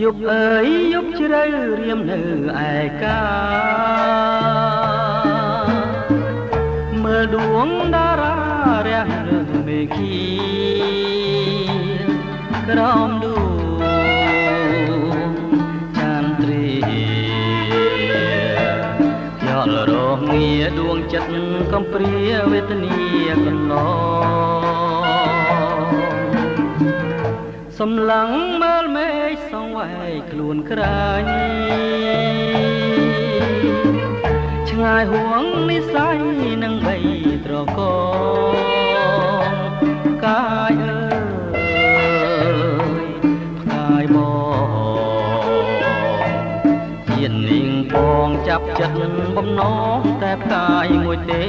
យប់អើយយប់ជ្រៅរៀមនៅឯកាមើលដួងតារារះលើមេឃីក្រោមដួងចន្ទ្រាខ្យល់រងាដួងចិត្តកំព្រាវេទនាកន្លងសម្លឹងមើលមេឃសងវែកខ្លួនក្រាញ់ឆ្ងាយហួងនិស័យនឹងបីត្រកងកាយអើយផ្កាយបងជាតិនាងពងចាប់ចិត្តបំណងតែផ្កាយមួយទេ